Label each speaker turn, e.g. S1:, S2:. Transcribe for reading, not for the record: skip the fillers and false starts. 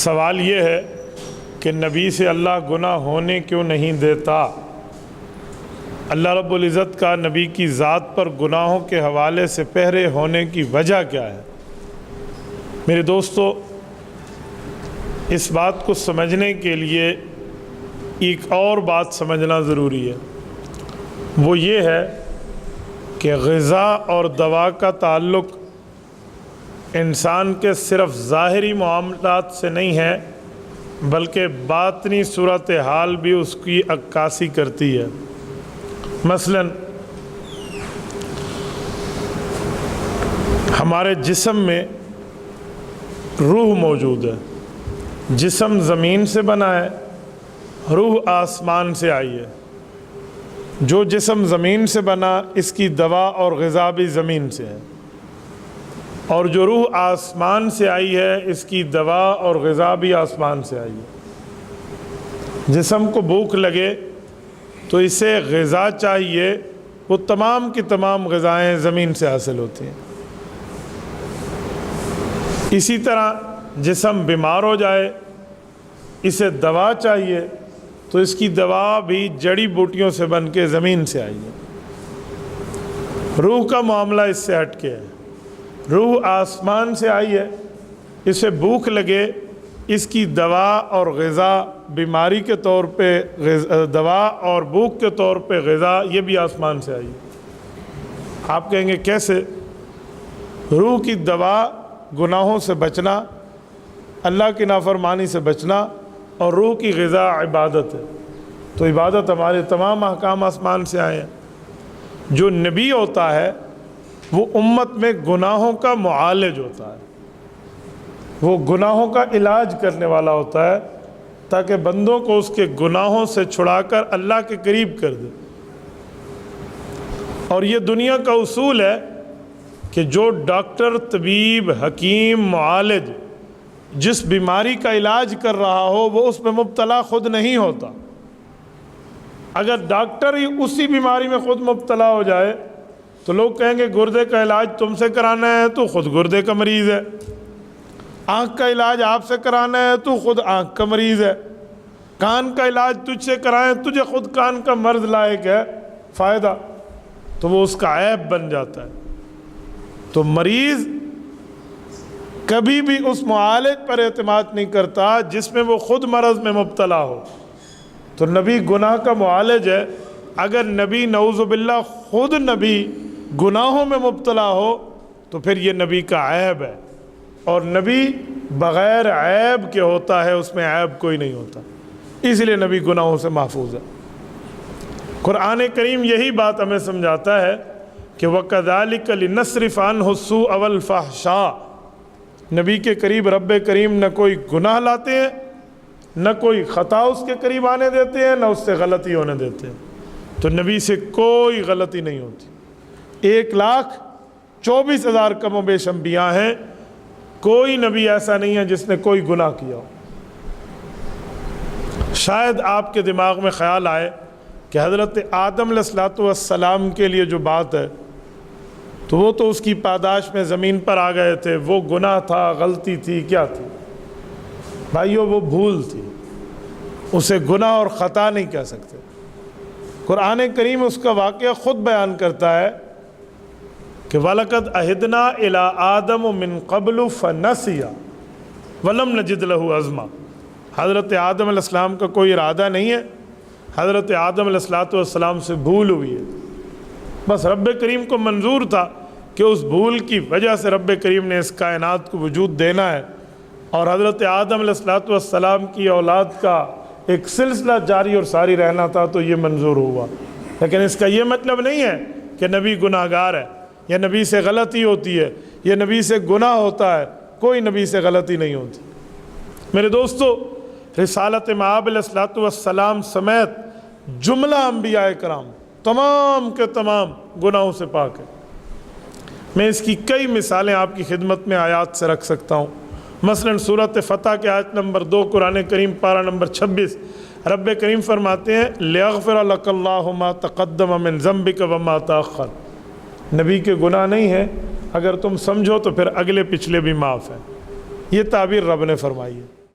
S1: سوال یہ ہے کہ نبی سے اللہ گناہ ہونے کیوں نہیں دیتا؟ اللہ رب العزت کا نبی کی ذات پر گناہوں کے حوالے سے پہرے ہونے کی وجہ کیا ہے؟ میرے دوستو، اس بات کو سمجھنے کے لیے ایک اور بات سمجھنا ضروری ہے، وہ یہ ہے کہ غذا اور دوا کا تعلق انسان کے صرف ظاہری معاملات سے نہیں ہے، بلکہ باطنی صورتحال بھی اس کی عکاسی کرتی ہے۔ مثلا ہمارے جسم میں روح موجود ہے، جسم زمین سے بنا ہے، روح آسمان سے آئی ہے۔ جو جسم زمین سے بنا، اس کی دوا اور غذا بھی زمین سے ہے، اور جو روح آسمان سے آئی ہے، اس کی دوا اور غذا بھی آسمان سے آئی ہے۔ جسم کو بھوک لگے تو اسے غذا چاہیے، وہ تمام کی تمام غذائیں زمین سے حاصل ہوتی ہیں۔ اسی طرح جسم بیمار ہو جائے، اسے دوا چاہیے، تو اس کی دوا بھی جڑی بوٹیوں سے بن کے زمین سے آئی ہے۔ روح کا معاملہ اس سے ہٹ کے ہے، روح آسمان سے آئی ہے، اسے بھوک لگے، اس کی دوا اور غذا، بیماری کے طور پہ دوا اور بھوک کے طور پہ غذا، یہ بھی آسمان سے آئی ہے۔ آپ کہیں گے کیسے؟ روح کی دوا گناہوں سے بچنا، اللہ کی نافرمانی سے بچنا، اور روح کی غذا عبادت ہے، تو عبادت ہمارے تمام احکام آسمان سے آئے ہیں۔ جو نبی ہوتا ہے وہ امت میں گناہوں کا معالج ہوتا ہے، وہ گناہوں کا علاج کرنے والا ہوتا ہے، تاکہ بندوں کو اس کے گناہوں سے چھڑا کر اللہ کے قریب کر دے۔ اور یہ دنیا کا اصول ہے کہ جو ڈاکٹر، طبیب، حکیم، معالج جس بیماری کا علاج کر رہا ہو، وہ اس میں مبتلا خود نہیں ہوتا۔ اگر ڈاکٹر ہی اسی بیماری میں خود مبتلا ہو جائے تو لوگ کہیں گے گردے کا علاج تم سے کرانا ہے تو خود گردے کا مریض ہے، آنکھ کا علاج آپ سے کرانا ہے تو خود آنکھ کا مریض ہے، کان کا علاج تجھ سے کرائیں تجھے خود کان کا مرض لاحق ہے، فائدہ، تو وہ اس کا عیب بن جاتا ہے۔ تو مریض کبھی بھی اس معالج پر اعتماد نہیں کرتا جس میں وہ خود مرض میں مبتلا ہو۔ تو نبی گناہ کا معالج ہے، اگر نبی نعوذ باللہ خود نبی گناہوں میں مبتلا ہو تو پھر یہ نبی کا عیب ہے، اور نبی بغیر عیب کے ہوتا ہے، اس میں عیب کوئی نہیں ہوتا، اس لیے نبی گناہوں سے محفوظ ہے۔ قرآن کریم یہی بات ہمیں سمجھاتا ہے کہ وَكَذَلِكَ لِنَصْرِفَ عَنْهُ السُّوءَ وَالْفَحْشَاءَ، نبی کے قریب رب کریم نہ کوئی گناہ لاتے ہیں، نہ کوئی خطا اس کے قریب آنے دیتے ہیں، نہ اس سے غلطی ہونے دیتے ہیں۔ تو نبی سے کوئی غلطی نہیں ہوتی۔ 1,24,000 کم و بیش انبیاء ہیں، کوئی نبی ایسا نہیں ہے جس نے کوئی گناہ کیا ہو۔ شاید آپ کے دماغ میں خیال آئے کہ حضرت آدم علیہ السلام کے لیے جو بات ہے تو وہ تو اس کی پاداش میں زمین پر آ گئے تھے، وہ گناہ تھا، غلطی تھی، کیا تھی؟ بھائیو، وہ بھول تھی، اسے گناہ اور خطا نہیں کہہ سکتے۔ قرآن کریم اس کا واقعہ خود بیان کرتا ہے کہ وَلَقَدْ عَهِدْنَا إِلَىٰ آدَمَ مِن قَبْلُ فَنَسِيَ وَلَمْ نَجِدْ لَهُ عَزْمًا۔ حضرت آدم علیہ السلام کا کوئی ارادہ نہیں ہے، حضرت آدم علیہ السلام سے بھول ہوئی ہے، بس رب کریم کو منظور تھا کہ اس بھول کی وجہ سے رب کریم نے اس کائنات کو وجود دینا ہے، اور حضرت آدم علیہ السلام کی اولاد کا ایک سلسلہ جاری اور ساری رہنا تھا، تو یہ منظور ہوا۔ لیکن اس کا یہ مطلب نہیں ہے کہ نبی گناہ گار ہے، یا نبی سے غلطی ہوتی ہے، یا نبی سے گناہ ہوتا ہے، کوئی نبی سے غلطی نہیں ہوتی۔ میرے دوستو، رسالت مآب علیہ السلام سمیت جملہ انبیاء کرام تمام کے تمام گناہوں سے پاک ہے۔ میں اس کی کئی مثالیں آپ کی خدمت میں آیات سے رکھ سکتا ہوں۔ مثلا سورۃ فتح کے آیت نمبر 2، قرآن کریم پارہ نمبر 26، رب کریم فرماتے ہیں لِيَغْفِرَ لَكَ اللَّهُ مَا تَقَدَّمَ مِن ذَنبِكَ وَمَا تَأَخَّرَ، نبی کے گناہ نہیں ہیں، اگر تم سمجھو تو پھر اگلے پچھلے بھی معاف ہیں۔ یہ تعبیر رب نے فرمائی ہے۔